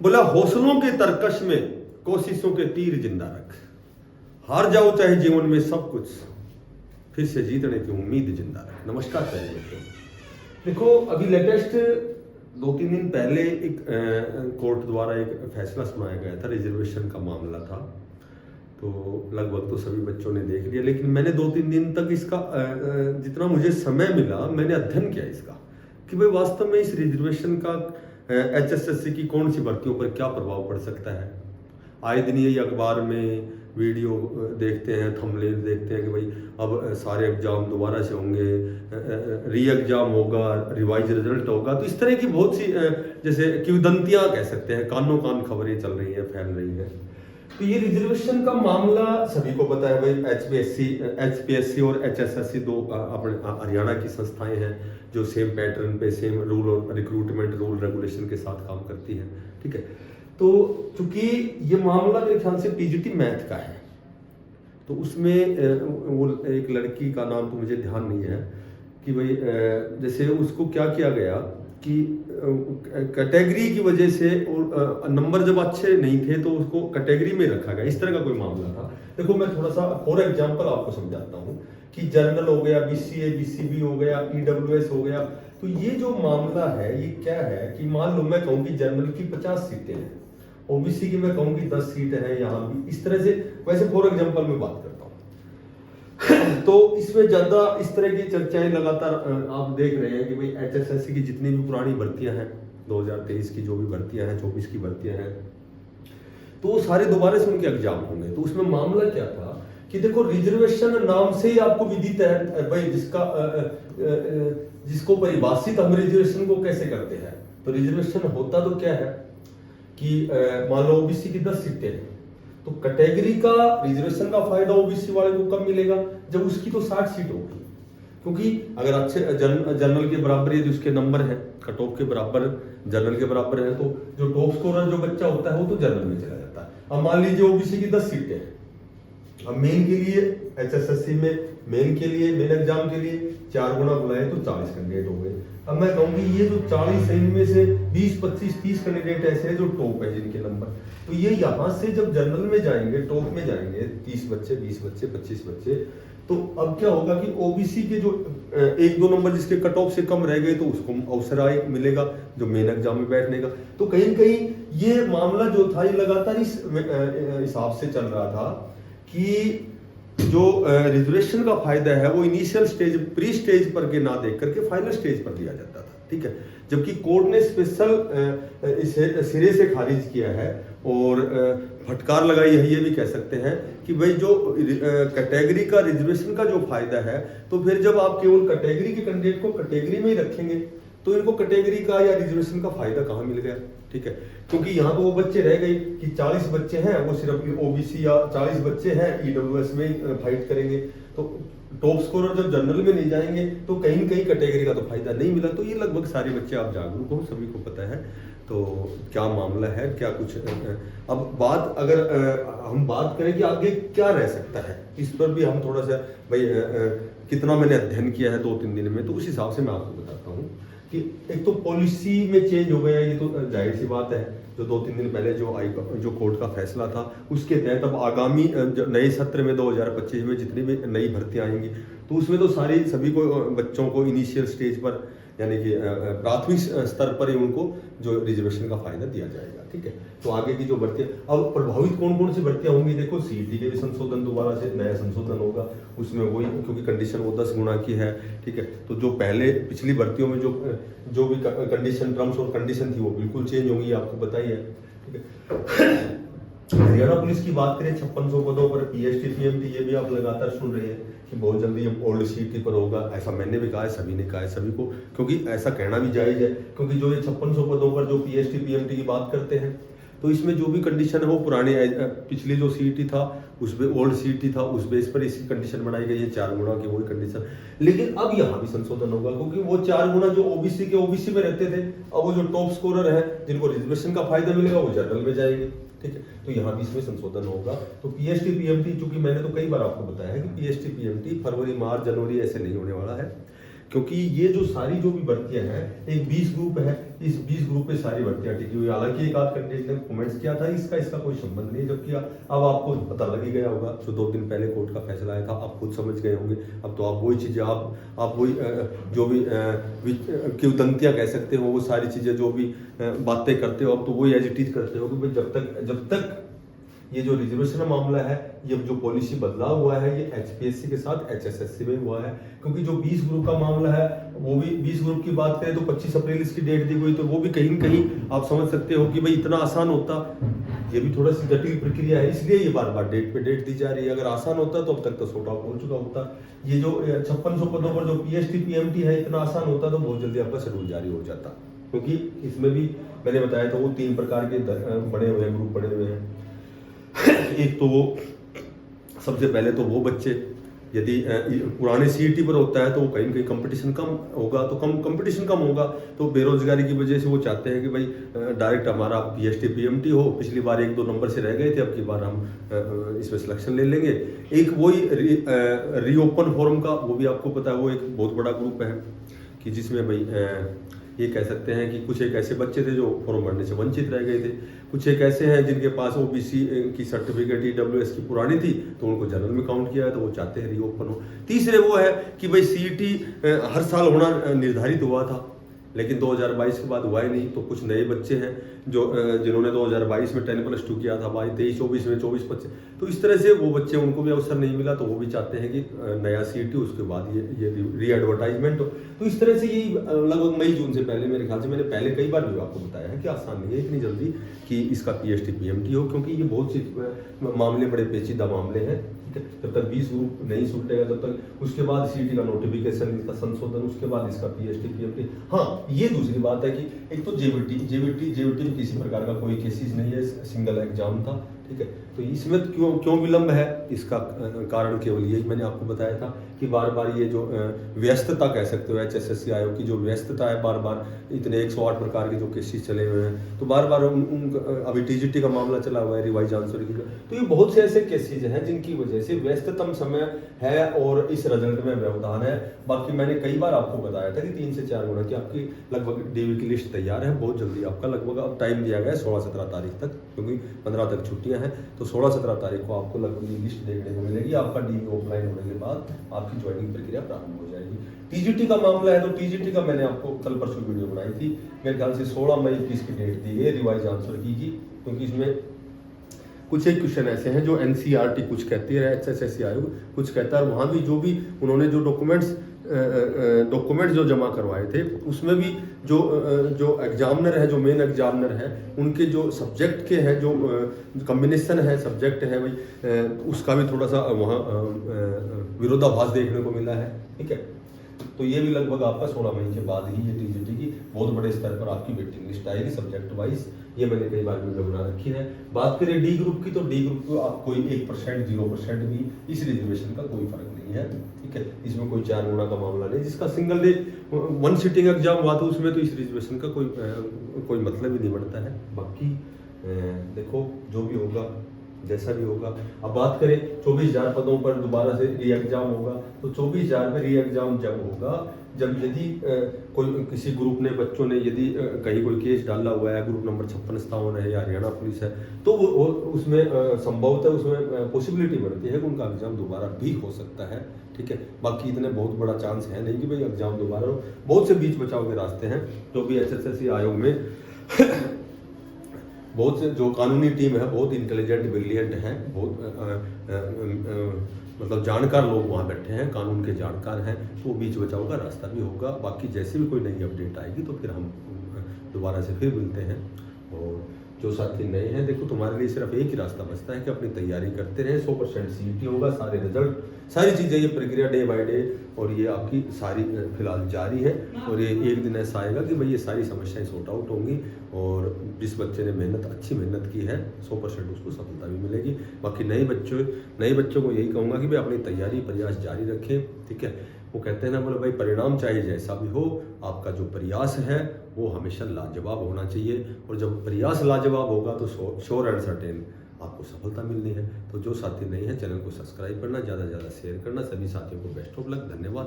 बोला हौसलों के तरकश में कोशिशों के तीर जिंदा रख, हार जाओ चाहे जीवन में सब कुछ, फिर से जीतने की उम्मीद जिंदा रख। नमस्कार प्यारे मित्रों, देखो अभी लेटेस्ट 2-3 दिन पहले एक कोर्ट द्वारा एक फैसला सुनाया गया था, रिजर्वेशन का मामला था। तो लगभग तो सभी बच्चों ने देख लिया, लेकिन मैंने 2-3 दिन तक इसका जितना मुझे समय मिला मैंने अध्ययन किया इसका कि भाई वास्तव में इस रिजर्वेशन का HSSC की कौन सी भर्तियों पर क्या प्रभाव पड़ सकता है। आए दिन यही अखबार में वीडियो देखते हैं, थंबनेल देखते हैं कि भाई अब सारे एग्जाम दोबारा से होंगे, री एग्जाम होगा, रिवाइज रिजल्ट होगा। तो इस तरह की बहुत सी जैसे किंवदंतियां कह सकते हैं, कानों कान खबरें चल रही हैं, फैल रही हैं। तो ये रिजर्वेशन का मामला सभी को पता है भाई, HPSC और HSSC दो अपने हरियाणा की संस्थाएं हैं जो सेम पैटर्न पे, सेम रूल और रिक्रूटमेंट रूल रेगुलेशन के साथ काम करती हैं, ठीक है। तो चूंकि ये मामला मेरे ख्याल से PGT मैथ का है, तो उसमें वो एक लड़की का नाम तो मुझे ध्यान नहीं है कि भाई जैसे उसको क्या किया गया कि कैटेगरी की वजह से और नंबर जब अच्छे नहीं थे तो उसको कैटेगरी में रखा गया, इस तरह का कोई मामला था। देखो मैं थोड़ा सा फॉर एग्जांपल आपको समझाता हूँ कि जर्नल हो गया, BCA BCB हो गया, EWS हो गया। तो ये जो मामला है ये क्या है कि मान लो मैं कहूँ कि जर्नल की 50 सीटें हैं, OBC की मैं कहूँ कि 10 सीटें हैं, यहाँ भी इस तरह से, वैसे फॉर एग्जाम्पल में बात करता हूँ। तो इसमें ज्यादा इस तरह की चर्चाएं लगातार आप देख रहे हैं कि भाई HSSC की जितनी भी पुरानी भर्तियां हैं, 2023 की जो भी भर्तियां हैं, 24 की भर्तियां हैं, तो वो सारे दोबारा से उनके एग्जाम होंगे। तो उसमें मामला क्या था कि देखो रिजर्वेशन नाम से ही आपको विदित है भाई, जिसको परिभाषित हम रिजर्वेशन को कैसे करते हैं। तो रिजर्वेशन होता तो क्या है कि मान लो OBC की 10 सीटें हैं, तो कैटेगरी का रिजर्वेशन का फायदा OBC वाले को कब मिलेगा जब उसकी तो 60 सीट होगी। क्योंकि अगर अच्छे जनरल के बराबर यदि उसके नंबर है, कट ऑफ के बराबर जनरल के बराबर है, तो जो टॉप स्कोरर जो बच्चा होता है वो तो जनरल में चला जाता है। अब मान लीजिए OBC की 10 सीटें हैं, अब मेन के लिए HSSC में मेन एग्जाम के लिए 4 गुना बुलाए तो 40 कैंडिडेट हो गए। अब मैं कहूंगी ये जो 40 है इनमें से 20, 25, 30 कैंडिडेट ऐसे हैं जो टॉप है जिनके नंबर, तो ये यहाँ से जब जनरल में जाएंगे, टॉप में जाएंगे, 30 बच्चे, 20 बच्चे, 25 बच्चे, तो अब क्या होगा कि OBC के जो 1-2 नंबर जिसके कट ऑफ से कम रह गए तो उसको अवसर आए मिलेगा जो मेन एग्जाम में बैठने का। तो कहीं न कहीं ये मामला जो था ये लगातार इस हिसाब से चल रहा था कि जो रिजर्वेशन का फायदा है वो इनिशियल स्टेज, प्री स्टेज पर के ना देख करके फाइनल स्टेज पर दिया जाता था, ठीक है। जबकि कोर्ट ने स्पेशल इसे सिरे से खारिज किया है और फटकार लगाई है, ये भी कह सकते हैं कि भाई जो कैटेगरी का रिजर्वेशन का जो फायदा है, तो फिर जब आप केवल कैटेगरी के कैंडिडेट को कैटेगरी में ही रखेंगे तो इनको कैटेगरी का या रिजर्वेशन का फायदा कहाँ मिल गया, ठीक है। क्योंकि यहाँ तो वो बच्चे रह गए कि 40 बच्चे हैं वो सिर्फ OBC, या 40 बच्चे हैं EWS में फाइट करेंगे, तो टॉप स्कोरर जब जनरल में नहीं जाएंगे तो कहीं न कहीं कैटेगरी का तो फायदा नहीं मिला। तो ये लगभग सारे बच्चे आप जागरूक हो, सभी को पता है तो क्या मामला है, क्या कुछ। अब बात अगर हम बात करें कि आगे क्या रह सकता है, इस पर भी हम थोड़ा सा भाई कितना मैंने अध्ययन किया है 2-3 दिन में, तो उस हिसाब से मैं आपको बताता हूँ कि एक तो पॉलिसी में चेंज हो गया, ये तो जाहिर सी बात है। जो 2-3 दिन पहले जो कोर्ट का फैसला था उसके तहत अब आगामी नए सत्र में 2025 में जितनी भी नई भर्तियां आएंगी तो उसमें तो सभी को बच्चों को इनिशियल स्टेज पर यानी कि प्राथमिक स्तर पर ही उनको जो रिजर्वेशन का फायदा दिया जाएगा, ठीक है। तो आगे की जो भर्तियां, अब प्रभावित कौन कौन सी भर्तियां होंगी, देखो CET के भी संशोधन, दोबारा से नया संशोधन होगा उसमें, वही क्योंकि कंडीशन वो 10 गुना की है, ठीक है। तो जो पहले पिछली भर्तियों में जो भी कंडीशन, टर्म्स और कंडीशन थी वो बिल्कुल चेंज होंगी, आपको पता ही है, ठीक है। हरियाणा पुलिस की बात करें 5600 पदों पर PST PMT, ये भी आप लगातार सुन रहे हैं कि बहुत जल्दी ओल्ड CET पर होगा, ऐसा मैंने भी कहा है, सभी ने कहा है, सभी को, क्योंकि ऐसा कहना भी जायज है, क्योंकि जो ये 5600 पदों पर जो PST PMT की बात करते हैं तो इसमें जो भी कंडीशन है वो पुराने पिछली जो CET था उसमें ओल्ड CET था, उस बेस पर इसकी कंडीशन बनाई गई है 4 गुना की वही कंडीशन। लेकिन अब यहाँ भी संशोधन होगा क्योंकि वो 4 गुना जो OBC में रहते थे, अब वो जो टॉप स्कोरर है जिनको रिजर्वेशन का फायदा मिलेगा वो जनरल में जाएंगे, ठीक है। तो यहाँ भी इसमें संशोधन होगा। तो PST PMT, चूंकि मैंने तो कई बार आपको बताया है कि PST PMT फरवरी, मार्च, जनवरी ऐसे नहीं होने वाला है, क्योंकि ये जो सारी जो भी भर्तियां हैं, एक 20 ग्रुप है, इस 20 ग्रुप पे सारी भर्तियां टिकी हुई। हालांकि एक आध कैंडिडेट ने कमेंट्स किया था इसका कोई संबंध नहीं, जबकि अब आपको पता लग ही गया होगा, जो 2 दिन पहले कोर्ट का फैसला आया था, आप खुद समझ गए होंगे। अब तो आप वही चीज़ें आप वही जो भी किंवदंतियां कह सकते हो, वो सारी चीज़ें जो भी बातें करते हो, अब तो वही एज इट इज करते हो कि भाई जब तक ये जो रिजर्वेशन मामला है, ये जो पॉलिसी बदलाव हुआ है, ये एचपीएससी के साथ एचएसएससी में हुआ है। क्योंकि जो 20 ग्रुप का मामला है, वो भी 20 ग्रुप की बात करें तो 25 अप्रैल इसकी डेट दी गई, तो वो भी कहीं न कहीं आप समझ सकते हो कि भाई इतना आसान होता, ये भी थोड़ा सी जटिल प्रक्रिया है, इसलिए ये बार बार डेट पे डेट दी जा रही है। अगर आसान होता तो अब तक तो सॉर्ट आउट हो चुका होता। ये जो 5600 पदों पर जो पीएचडी पीएमटी है, इतना आसान होता तो बहुत जल्दी आपका शेड्यूल जारी हो जाता। क्योंकि इसमें भी मैंने बताया था वो 3 प्रकार के बने हुए हैं, ग्रुप बने हुए हैं। एक तो वो सबसे पहले तो वो बच्चे, यदि पुराने सीईटी पर होता है तो कहीं न कहीं कंपटीशन कम होगा, तो कंपटीशन कम होगा तो बेरोजगारी की वजह से वो चाहते हैं कि भाई डायरेक्ट हमारा पीएचडी पीएमटी हो। पिछली बार 1-2 नंबर से रह गए थे, अब की बार हम इसमें सिलेक्शन ले लेंगे। एक वही रीओपन फॉर्म का, वो भी आपको पता है, वो एक बहुत बड़ा ग्रुप है कि जिसमें भाई ये कह सकते हैं कि कुछ एक ऐसे बच्चे थे जो फॉर्म भरने से वंचित रह गए थे, कुछ एक ऐसे हैं जिनके पास ओबीसी की सर्टिफिकेट ईडब्ल्यूएस की पुरानी थी तो उनको जनरल में काउंट किया है, तो वो चाहते हैं रीओपन हो। तीसरे वो है कि भाई सीईटी हर साल होना निर्धारित हुआ था, लेकिन 2022 के बाद हुआ ही नहीं, तो कुछ नए बच्चे हैं जो जिन्होंने 2022 में 10+2 किया था, 23-24 में 24-25, तो इस तरह से वो बच्चे, उनको भी अवसर नहीं मिला, तो वो भी चाहते हैं कि नया सीईटी उसके बाद ये री एडवर्टाइजमेंट हो। तो इस तरह से यही लगभग मई जून से पहले, मेरे ख्याल से मैंने पहले कई बार भी आपको बताया है कि आसान नहीं है इतनी जल्दी कि इसका पीएचडी पीएमटी हो, क्योंकि ये बहुत सी मामले बड़े पेचीदा मामले हैं। जब तक 20 ग्रुप नहीं छूटेगा तब तक, उसके बाद सीईटी का नोटिफिकेशन, इसका संशोधन, उसके बाद इसका पीएचडी पीएमटी। हाँ, ये दूसरी बात है कि एक तो जेवीटी में किसी प्रकार का कोई केसेस नहीं है, सिंगल एग्जाम था, ठीक है। तो इसमें क्यों विलंब है, इसका कारण केवल यही मैंने आपको बताया था कि बार बार ये जो व्यस्तता कह सकते हो एचएसएससी आयोग की जो व्यस्तता है, बार बार इतने 108 प्रकार के जो केसेस चले हुए हैं, तो बार बार अभी टीजीटी का मामला चला हुआ है, रिवाइज आंसर की, तो ये बहुत से ऐसे केसेज हैं जिनकी वजह से व्यस्ततम समय है और इस रिजल्ट में व्यवधान है। बाकी मैंने कई बार आपको बताया था कि 3 से 4 गुना की आपकी लगभग डीवी की लिस्ट तैयार है, बहुत जल्दी आपका लगभग अब टाइम दिया गया है 16-17 तारीख तक, क्योंकि 15 तक छुट्टियां हैं, तो 16-17 तारीख को आपको लगभग ये लिस्ट देखने को मिलेगी। आपका डीवी ऑफलाइन होने के बाद आपकी ज्वाइनिंग प्रक्रिया प्रारंभ हो जाएगी। टीजीटी का मामला है तो टीजीटी का मैंने आपको कल परसों वीडियो बनाई थी, मेरे ख्याल से 16 मई की इसकी डेट दी गई रिवाइज आंसर की, क्योंकि इसमें कुछ एक क्वेश्चन ऐसे हैं जो एनसीईआरटी कुछ कहती है, एचएसएससी आयोग कुछ कहता है, और वहाँ भी जो भी उन्होंने जो डॉक्यूमेंट्स जो जमा करवाए थे, उसमें भी जो एग्जामिनर है, जो मेन एग्जामिनर है, उनके जो सब्जेक्ट के हैं, जो कम्बिनेशन है सब्जेक्ट है भाई, उसका भी थोड़ा सा वहाँ विरोधाभास देखने को मिला है, ठीक है। तो ये भी लगभग आपका 16 मई के बाद ही ये टीजीटी की बहुत बड़े स्तर पर आपकी वेटिंग लिस्ट आएगी सब्जेक्ट वाइज, ये मैंने कई बार वीडियो बना रखी है। बात करें डी ग्रुप की, तो डी ग्रुप को आप कोई 1% 0% भी इस रिजर्वेशन का कोई फर्क नहीं है, ठीक है। इसमें कोई 4 गुना का मामला नहीं, जिसका सिंगल डे 1 सिटिंग एग्जाम हुआ था उसमें तो इस रिजर्वेशन का कोई मतलब ही नहीं बनता है। बाकी देखो जो भी होगा, जैसा भी होगा। अब बात करें 24,000 पदों पर दोबारा से री एग्जाम होगा, तो 24,000 में री एग्जाम जब होगा जब यदि कोई किसी ग्रुप ने, बच्चों ने यदि कहीं कोई केस डाला हुआ है, ग्रुप नंबर 5657 है या हरियाणा पुलिस है, तो वो उसमें संभवतः उसमें पॉसिबिलिटी बनती है कि उनका एग्जाम दोबारा भी हो सकता है, ठीक है। बाकी इतने बहुत बड़ा चांस है नहीं कि भाई एग्जाम दोबारा हो। बहुत से बीच बचाव के रास्ते हैं, जो भी एचएसएससी आयोग में बहुत से जो कानूनी टीम है बहुत इंटेलिजेंट ब्रिलियंट हैं, बहुत मतलब जानकार लोग वहाँ बैठे हैं, कानून के जानकार हैं, तो बीच बचाव का रास्ता भी होगा। बाकी जैसे भी कोई नई अपडेट आएगी तो फिर हम दोबारा से फिर मिलते हैं। और जो साथी नए हैं, देखो तुम्हारे लिए सिर्फ एक ही रास्ता बचता है कि अपनी तैयारी करते रहें। 100% सीईटी होगा, सारे रिजल्ट, सारी चीज़ें, ये प्रक्रिया डे बाय डे और ये आपकी सारी फिलहाल जारी है। और ये एक दिन ऐसा आएगा कि भाई ये सारी समस्याएं सॉर्ट आउट होंगी और जिस बच्चे ने अच्छी मेहनत की है 100% उसको सफलता भी मिलेगी। बाकी नए बच्चों को यही कहूँगा कि भाई अपनी तैयारी प्रयास जारी रखें, ठीक है। वो कहते हैं ना, बोले भाई परिणाम चाहे जैसा भी हो, आपका जो प्रयास है वो हमेशा लाजवाब होना चाहिए, और जब प्रयास लाजवाब होगा तो श्योर एंड सर्टेन आपको सफलता मिलनी है। तो जो साथी नहीं है, चैनल को सब्सक्राइब करना, ज़्यादा से ज़्यादा शेयर करना। सभी साथियों को बेस्ट ऑफ लक, धन्यवाद।